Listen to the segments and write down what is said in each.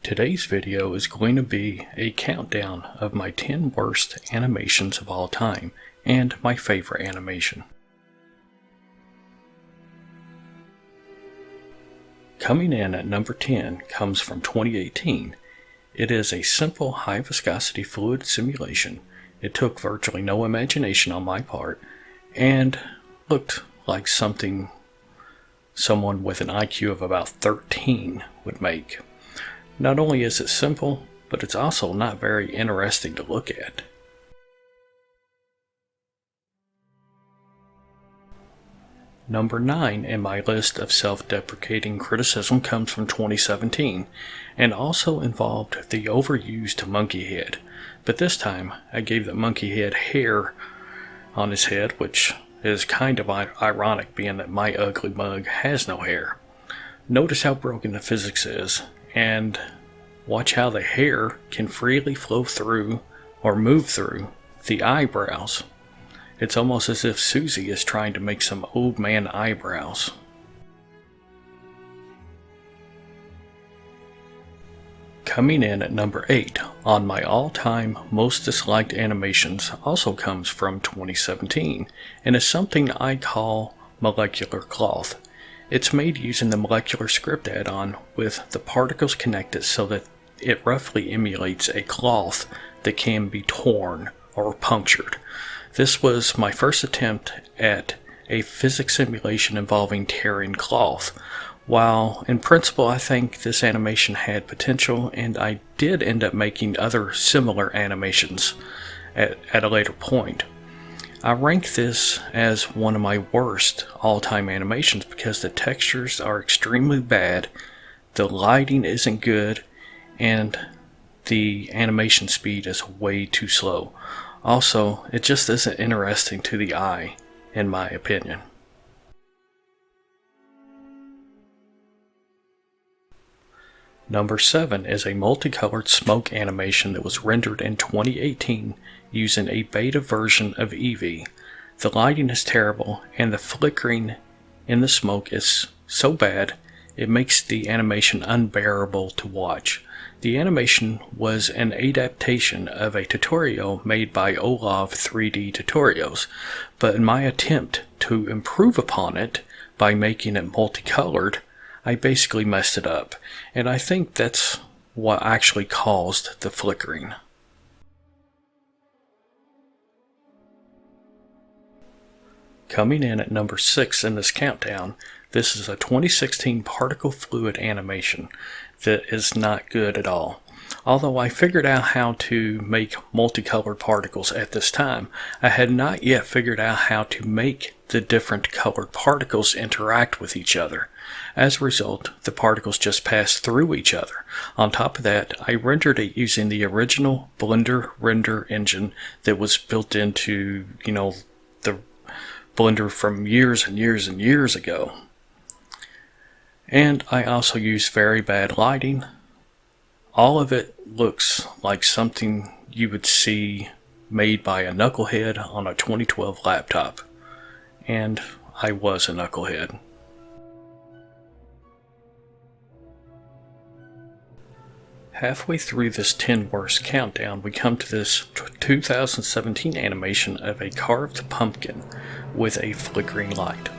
Today's video is going to be a countdown of my 10 worst animations of all time and my favorite animation. Coming in at number 10 comes from 2018. It is a simple high viscosity fluid simulation. It took virtually no imagination on my part and looked like something someone with an IQ of about 13 would make. Not only is it simple, but it's also not very interesting to look at. Number 9 in my list of self-deprecating criticism comes from 2017 and also involved the overused monkey head. But this time I gave the monkey head hair on his head, which is kind of ironic being that my ugly mug has no hair. Notice how broken the physics is, and watch how the hair can freely flow through or move through the eyebrows. It's almost as if Susie is trying to make some old man eyebrows. Coming in at number 8 on my all-time most disliked animations also comes from 2017 and is something I call molecular cloth. It's made using the molecular script add-on with the particles connected so that it roughly emulates a cloth that can be torn or punctured. This was my first attempt at a physics simulation involving tearing cloth. While in principle I think this animation had potential, and I did end up making other similar animations at a later point, I rank this as one of my worst all-time animations because the textures are extremely bad, the lighting isn't good, and the animation speed is way too slow. Also, it just isn't interesting to the eye, in my opinion. Number 7 is a multicolored smoke animation that was rendered in 2018 using a beta version of Eevee. The lighting is terrible and the flickering in the smoke is so bad it makes the animation unbearable to watch. The animation was an adaptation of a tutorial made by Olaf 3D Tutorials, but in my attempt to improve upon it by making it multicolored, I basically messed it up, and I think that's what actually caused the flickering. Coming in at number 6 in this countdown, this is a 2016 particle fluid animation that is not good at all. Although I figured out how to make multicolored particles at this time, I had not yet figured out how to make the different colored particles interact with each other. As a result, the particles just pass through each other. On top of that, I rendered it using the original Blender render engine that was built into, the Blender from years and years and years ago. And I also used very bad lighting. All of it looks like something you would see made by a knucklehead on a 2012 laptop. And I was a knucklehead. Halfway through this 10 worst countdown, we come to this 2017 animation of a carved pumpkin with a flickering light.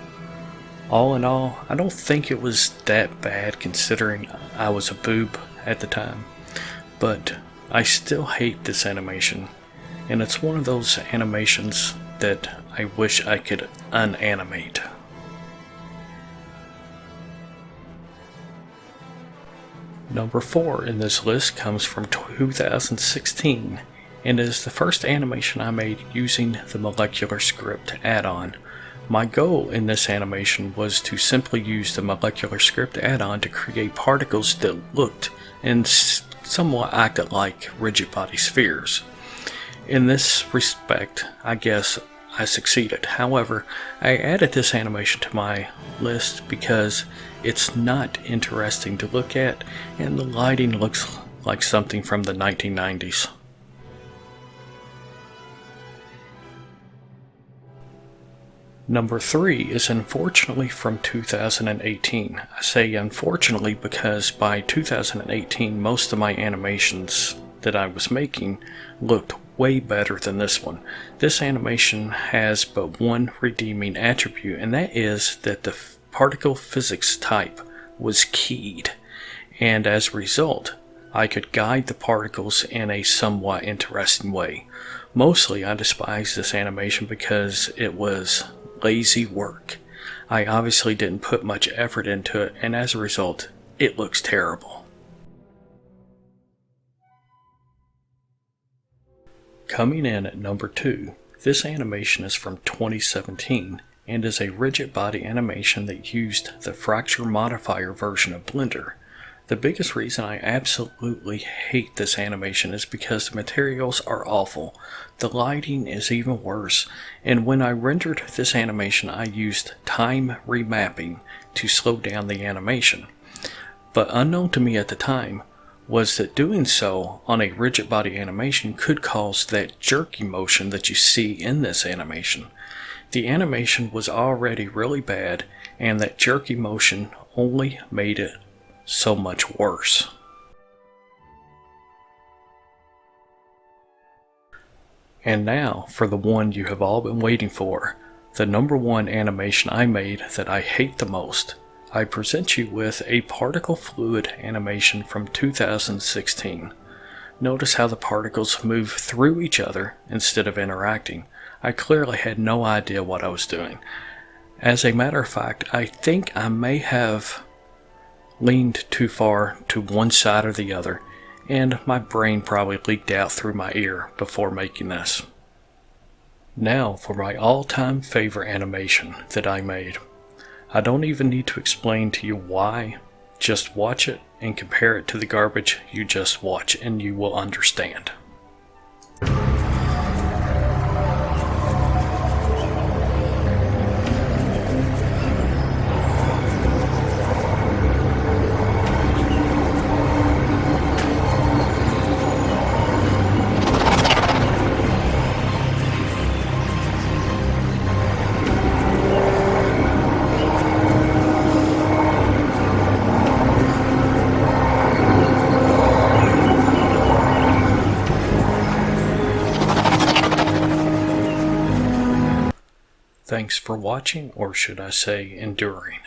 All in all, I don't think it was that bad considering I was a boob at the time, but I still hate this animation, and it's one of those animations that I wish I could unanimate. Number 4 in this list comes from 2016 and is the first animation I made using the molecular script add-on. My goal in this animation was to simply use the molecular script add-on to create particles that looked and somewhat acted like rigid body spheres. In this respect, I guess I succeeded. However, I added this animation to my list because it's not interesting to look at and the lighting looks like something from the 1990s. Number 3 is unfortunately from 2018. I say unfortunately because by 2018 most of my animations that I was making looked way better than this one. This animation has but one redeeming attribute, and that is that the particle physics type was keyed, and as a result I could guide the particles in a somewhat interesting way. Mostly I despise this animation because it was lazy work. I obviously didn't put much effort into it, and as a result it looks terrible. Coming in at number 2, this animation is from 2017 and is a rigid body animation that used the fracture modifier version of Blender. The biggest reason I absolutely hate this animation is because the materials are awful, the lighting is even worse, and when I rendered this animation I used time remapping to slow down the animation. But unknown to me at the time was that doing so on a rigid body animation could cause that jerky motion that you see in this animation. The animation was already really bad, and that jerky motion only made it so much worse. And now for the one you have all been waiting for, the number 1 animation I made that I hate the most. I present you with a particle fluid animation from 2016. Notice how the particles move through each other instead of interacting. I clearly had no idea what I was doing. As a matter of fact, I think I may have leaned too far to one side or the other, and my brain probably leaked out through my ear before making this. Now for my all-time favorite animation that I made. I don't even need to explain to you why. Just watch it and compare it to the garbage you just watched and you will understand. Thanks for watching, or should I say enduring.